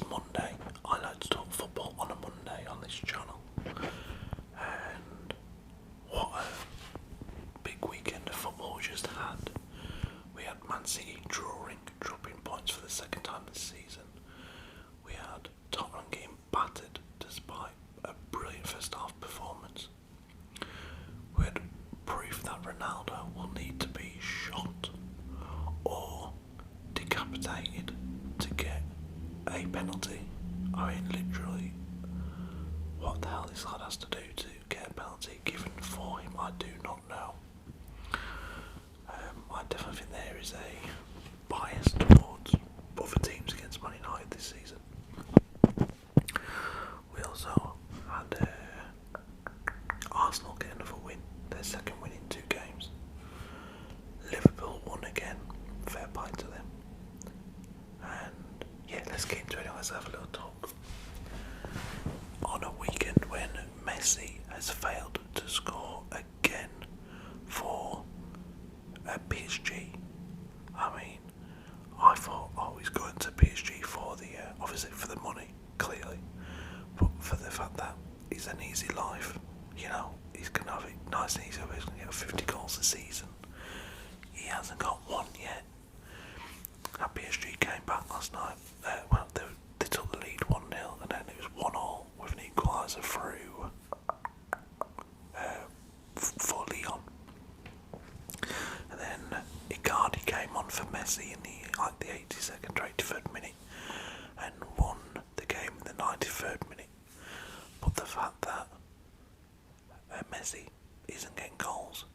Monday. I like to talk football on a Monday on this channel. And what a big weekend of football we just had. We had Man City dropping points for the second time this season. We had Tottenham getting battered despite a brilliant first half performance. We had proof that Ronaldo will need to be shot or decapitated to get a penalty. I mean, literally, what the hell this lad has to do to get a penalty given for him, I do not know. I definitely think there is a bias towards other teams against Man United this season. We also had Arsenal get another win, their second win in 2 games. Liverpool won again, fair play to them. And yeah, let's get into it. Let's have a little talk. On a weekend when Messi has failed to score again for PSG. I mean, I thought, he's going to PSG for the obviously for the money, clearly, but for the fact that it's an easy life. You know, he's going to have it nice and easy. He's going to get 50 goals a season. He hasn't got one yet. PSG came back last night. They took the lead 1-0, and then it was 1-1 with an equaliser through for Lyon. And then Icardi came on for Messi in the 82nd or 83rd minute and won the game in the 93rd minute. But the fact that Messi isn't getting goals,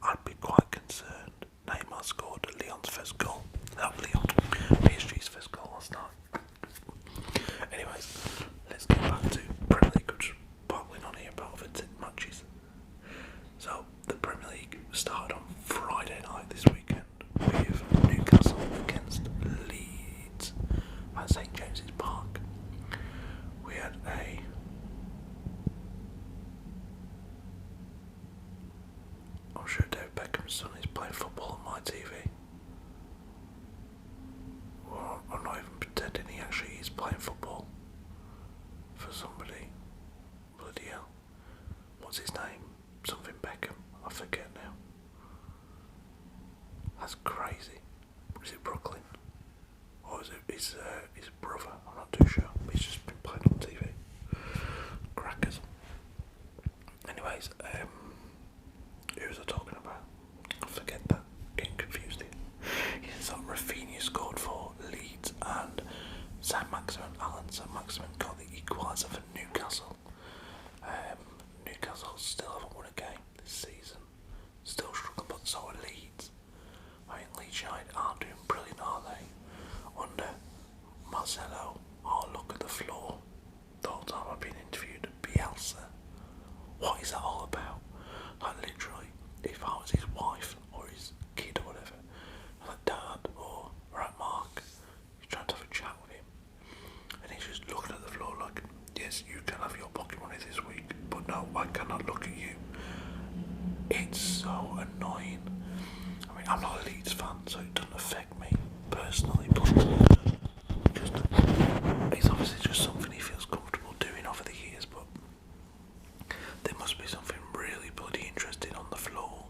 I'd be quite concerned. Neymar scored Lyon's first goal. PSG's first goal last night. Anyways, let's get back to Premier League, which babbling on here about other matches. So, the Premier League started on Friday night this weekend with Newcastle against Leeds at St James's Park. We had I'm sure David Beckham's son is playing football on my TV. Well, I'm not even pretending he actually is playing football for somebody. Bloody hell. What's his name? Something Beckham. I forget now. That's crazy. Is it Brooklyn? Or is it his brother? I'm not too sure. He's just been playing on TV. Crackers. Anyways, who was I talking about? I forget that. Getting confused here. Yeah, so Rafinha scored for Leeds and Sam Maximin got the equaliser for Newcastle. Newcastle still haven't won a game this season. Still struggling, but so are Leeds. I mean, Leeds United aren't doing brilliant, are they? Under Marcelo, look at the floor. The whole time I've been interviewed, Bielsa. What is that all about? Like, literally, if I was his wife or his kid or whatever, like, Dad, or right, Mark, you're trying to have a chat with him, and he's just looking at the floor like, yes, you can have your pocket money this week, but no, I cannot look at you. It's so annoying. I mean, I'm not a Leeds fan, so it doesn't affect me personally, but just, it's obviously just something he feels comfortable doing over the years, but there must be something really bloody interesting on the floor.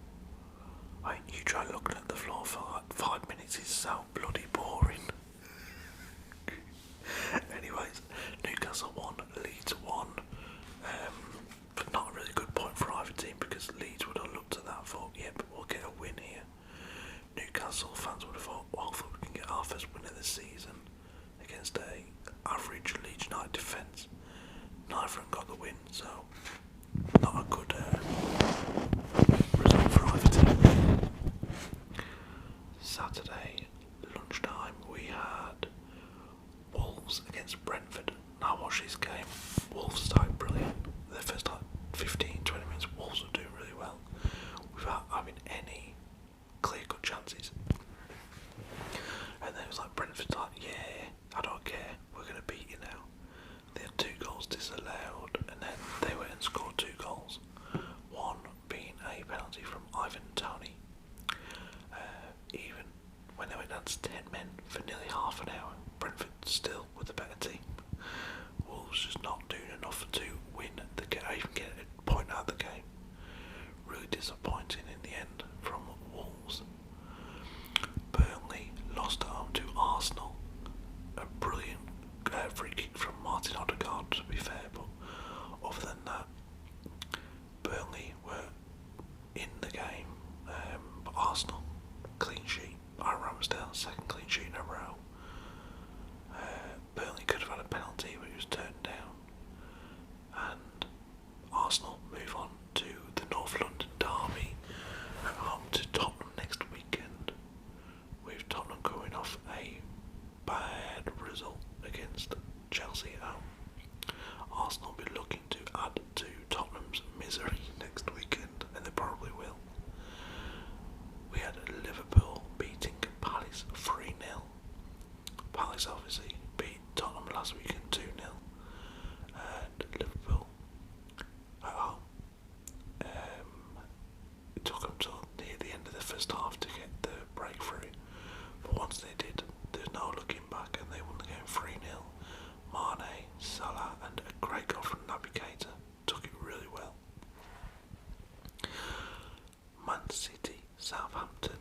I mean, you try looking at the floor for like 5 minutes, it's so bloody boring. Anyways, Newcastle won, Leeds won, but not a really good point for either team because Leeds would have looked at that and thought, yeah, but we'll get a win here. Newcastle fans would have thought, well, I thought we can get our first win of the season against a average Leeds United defence. Neither of them got the win, so not a good result for either team. Saturday lunchtime we had Wolves against Brentford. Now I watched this game. Wolves started brilliant. Their first 15-20 minutes, Wolves were doing really well without having any clear-cut chances. And then it was like Brentford's like, yeah, I don't care, we're going to beat you now. They had 2 goals disallowed, and then they went and scored 2 goals. misery next weekend, and they probably will. We had Liverpool beating Palace 3-0. Palace obviously beat Tottenham last weekend 2-0, and Liverpool at home. It took them till near the end of the first half to get the breakthrough, but once they did, there's no looking back, and they won the game 3-0. Mane, Salah, and a great goal from Naby Keita took it really well. Man City, Southampton.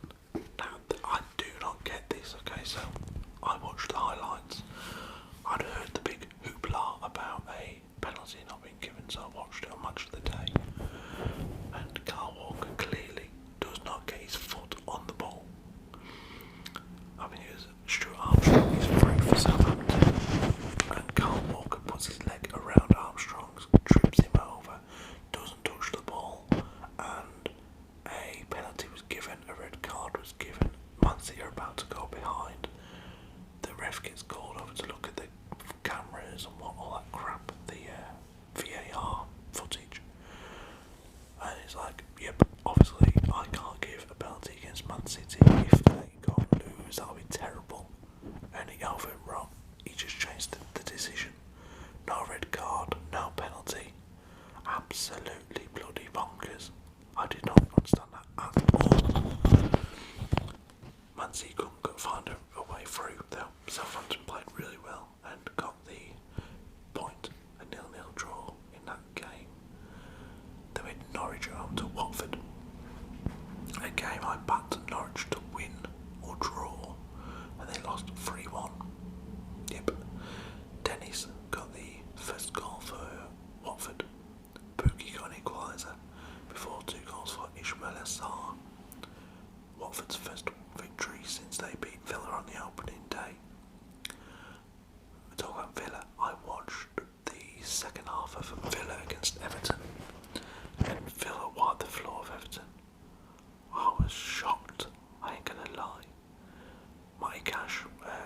Now, I do not get this, okay, so I watched the highlights. I'd heard the big hoopla about a penalty not being given, so I watched it on Match of the Day. And Kyle Walker clearly does not get his foot on the ball. I mean, it was Stuart Armstrong, he's free for Southampton, and Kyle Walker puts his leg around Armstrong's, trips him over, doesn't touch the ball, and a penalty was given, a red card was given. Man City are about to go behind. The ref gets called over to look at the cameras and all that crap, the VAR footage. And it's like, yep, obviously I can't give a penalty against Man City. If they go and lose, that'll be terrible. And he over him wrong. He just changed the decision. No red card, no penalty. Absolutely bloody bonkers. I did not understand that at all. Man City couldn't find a way through though. Southampton played really well and got the point, a 0-0 draw in that game. They made Norwich at home to Watford. A game I backed Norwich to win or draw, and they lost 3-1. Yep. Dennis got the first goal for Watford. Pookie got an equaliser before 2 goals for Ismail Assar. Watford's first victory since they beat Villa on the opening day. Talking about Villa, I watched the second half of Villa against Everton, and Villa wiped the floor of Everton. I was shocked, I ain't gonna lie. Matty Cash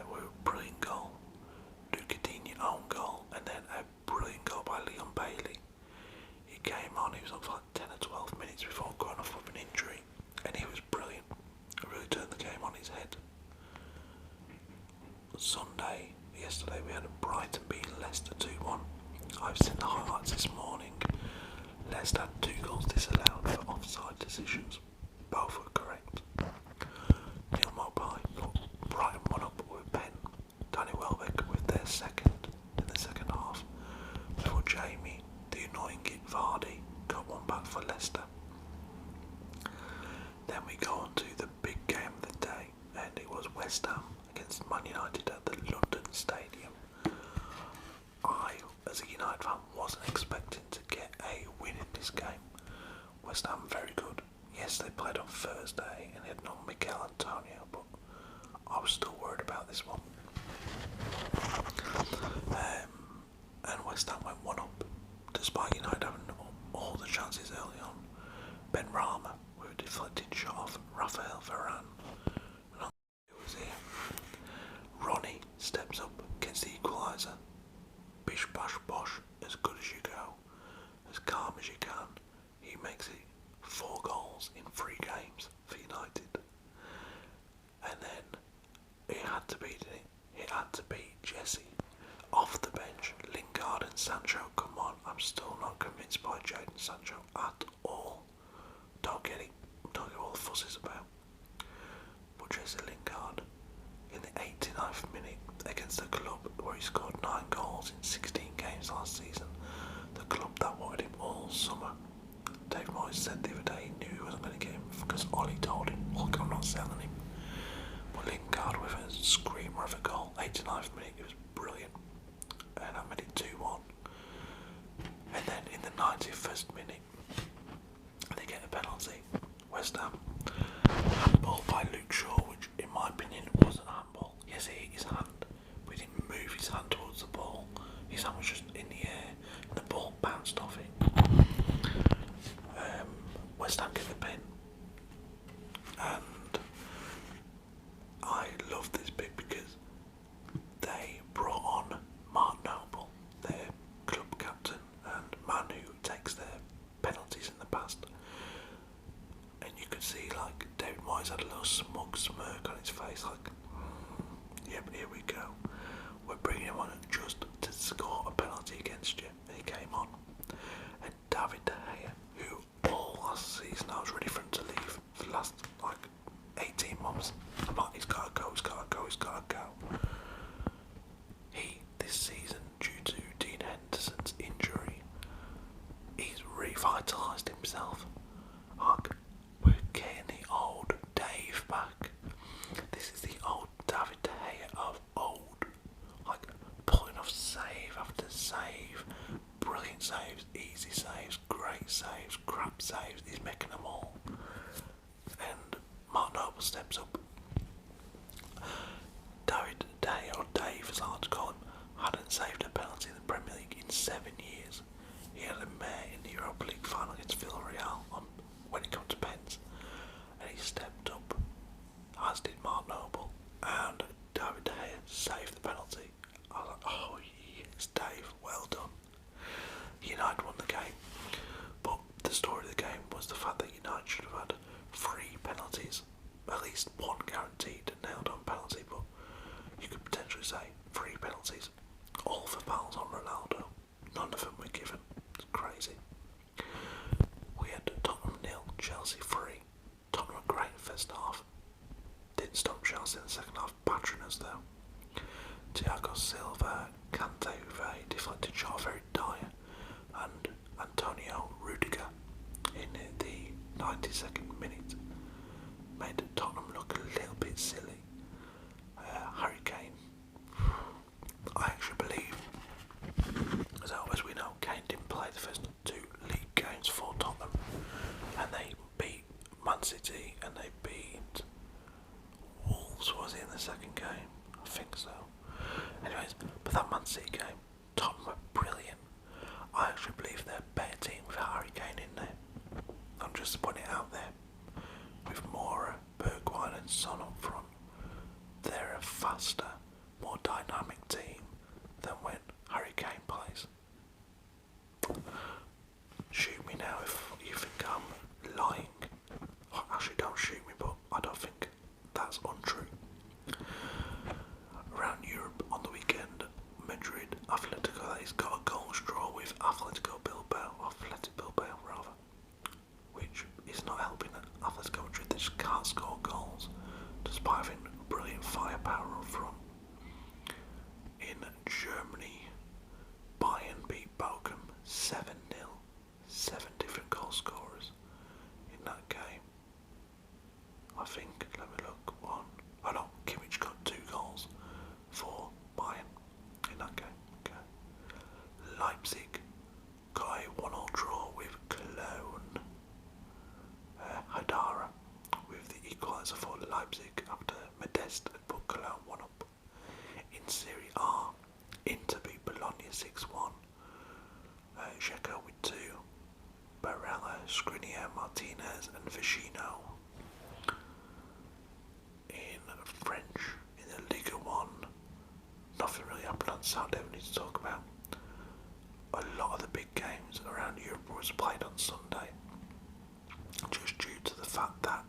were a brilliant goal, Lucadini own goal, and then a brilliant goal by Leon Bailey. He came on, he was on for like 10 or 12 minutes before going off with an injury, and he was brilliant. It really turned the game on his head. Sunday, yesterday, we had a Brighton beat Leicester 2-1. I've seen the highlights this morning. Leicester had 2 goals disallowed for offside decisions. Both were correct. Neil Mopai put Brighton one up with Ben. Danny Welbeck with their second in the second half. Before Jamie, the annoying Git Vardy, got one back for Leicester. Then we go on to the big game of the day, and it was West Ham against Man United at the London Stadium. I, as a United fan, wasn't expecting to get a win in this game. West Ham very good. Yes, they played on Thursday and they had no Mikel Antonio, but I was still worried about this one. And West Ham went 1 up, despite United having all the chances early on. Ben Rama with a deflected shot off Rafael Varane. And it was here. Ronnie steps up, gets the equaliser. Bish bash bosh, as good as you go, as calm as you can. He makes it 4 goals in 3 games for United. And then he had to beat it. He had to beat Jesse. Off the bench, Lingard and Sancho, come on. I'm still not convinced by Jadon Sancho at all. Don't get all the fusses about. But Jesse Lingard, in the 89th minute against the club where he scored 9 goals in 16 games last season, the club that wanted him all summer. Dave Moyes said the other day he knew he wasn't going to get him because Ollie told him, look, I'm not selling him. But Lingard with a screamer of a goal, 89th minute, it was brilliant. And I made it 2-1. And then in the 91st minute, they get a penalty. West Ham. Handball by Luke Shaw, which in my opinion wasn't a handball. Yes, it hit his hand, but he didn't move his hand towards the ball. His hand was just in the air, and the ball bounced off it. West Ham get the pen. And I love this bit because they brought on Mark Noble, their club captain, and man who takes their penalties save, brilliant saves, easy saves, great saves, crap saves. He's making them all. And Mark Noble steps up. David Day, or Dave as I like to call him, hadn't saved a penalty in the Premier League in 7 years. He had a mare in the Europa League final against Villarreal when it comes to pens, and he stepped up, as did Mark Noble, and David De Gea saved the penalty. I was like, oh yes, Dave, well done. United won the game, but the story of the game was the fact that United should have had 3 penalties, at least one guaranteed nailed on penalty, but you could potentially say 3 penalties, all for fouls on Ronaldo. None of them were given. It's crazy. We had Tottenham 0, Chelsea 3. Tottenham were great in the first half. Didn't stop Chelsea in the second half, battering us though. Thiago Silva, Kante with a deflected shot, very dire, and Antonio Rudiger in the 92nd minute made Tottenham look a little bit silly. Harry Kane, I actually believe, as we know, Kane didn't play the first 2 league games for Tottenham, and they beat Man City and they beat Wolves, was it, in the second game? I think so. Anyways, but that Man City game, Tottenham were brilliant. I actually believe they're a better team with Harry Kane in there. I'm just putting it out there. With Moura, Bergwijn and Son up front, they're a faster, more dynamic team than when Harry Kane plays. Shoot me now if you think I'm lying. Actually, don't shoot me, but I don't think that's untrue. Around Europe on the weekend, Madrid, Atletico, he's got a goal draw with Athletic Bilbao rather, which is not helping Atletico Madrid. They just can't score goals, despite having brilliant firepower up front. In Germany, Bayern beat Bochum 7-0. 7 different goal scorers in that game. I think, let me look, Kimmich got 2 goals for Bayern in that game. Okay. Leipzig got a 1-1 draw with Cologne. Hadara with the equaliser for Leipzig after Modeste had put Cologne 1 up. In Serie A, Inter beat Bologna 6-1. Dzeko with 2. Barella, Skriniar, Martinez and Vicino. In French, in the Ligue 1, nothing really happened on Saturday we need to talk about. A lot of the big games around Europe was played on Sunday, just due to the fact that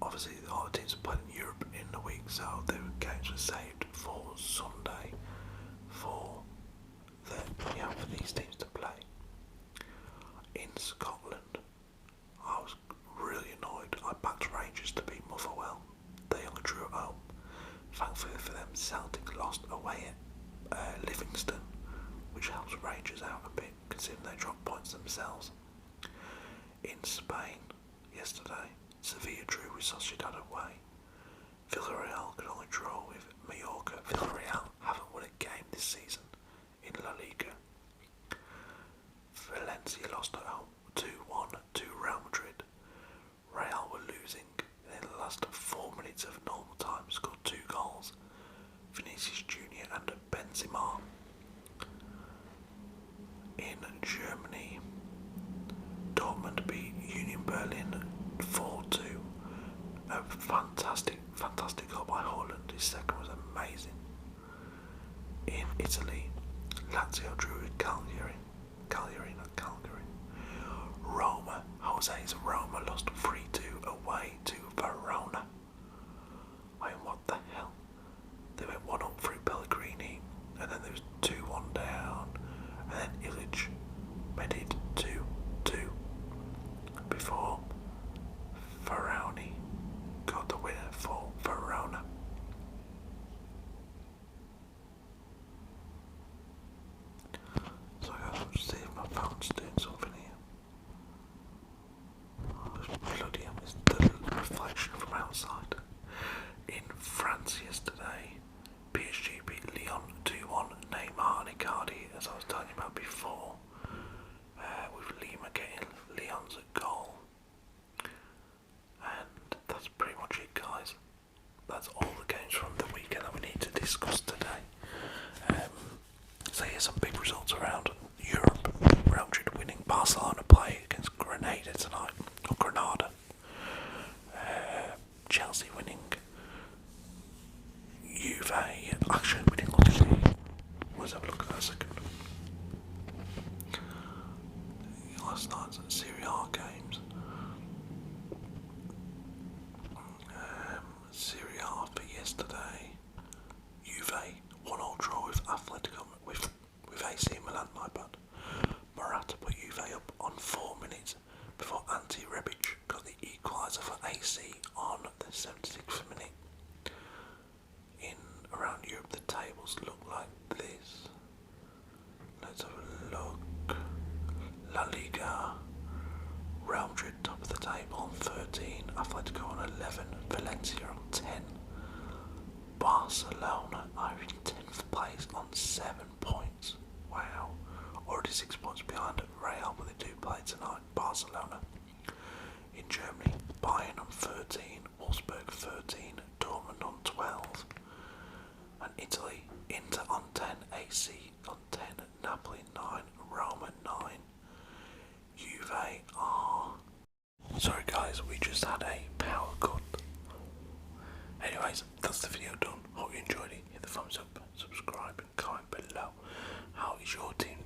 obviously all the teams played in Europe in the week, so the games were saved for Sunday for these teams to play. In Scotland, I was really annoyed. I backed Rangers to beat Motherwell. They only drew at home. Thankfully for them, Celtic lost away at Livingston, which helps Rangers out a bit considering they dropped points themselves. In Spain, yesterday, Sevilla drew with Sociedad away. Villarreal could only draw with Mallorca. Villarreal haven't won a game this season in La Liga. Valencia lost at home 2-1 to Real Madrid. Real were losing in the last 4 minutes of normal time, scored 2 goals. Vinicius Jr. and Benzema. In Germany, Dortmund beat Union Berlin 4-2. A fantastic goal by Haaland. His second was amazing. In Italy, Lazio drew with Cagliari. Jose's Roma lost 3-2 away to Verona. I mean, what the hell? They went 1-up through Pellegrini, and then there was 2-1 down, and then Illich made it 2-2 before Veroni got the winner for Verona. So I gotta see if my phone's doing something here. Bloody hell, the So here's some big results around Europe. Real Madrid winning. Barcelona play against Grenada tonight, or Granada. Chelsea winning. Juve actually winning. Let's have a look at that a second. Last night's Serie A games. Serie A for yesterday. Juve 1-0 draw with Atletico with AC Milan, my bad. Morata put Juve up on 4 minutes before Ante Rebic got the equaliser for AC on the 76th minute. In around Europe, the tables look like this. Let's have a look. La Liga. Real Madrid top of the table on 13, Atletico on 11, Valencia on 10, Barcelona are in 10th place on 7 points. Wow, already 6 points behind Real, but they do play tonight. Barcelona. In Germany, Bayern on 13, Wolfsburg 13, Dortmund on 12, and Italy, Inter on 10, AC on 10, Napoli 9, Roma 9, Juve are... Sorry guys, we just had a power cut. Anyways, that's the video done. Hope you enjoyed it. Hit the thumbs up, subscribe and comment below. How is your team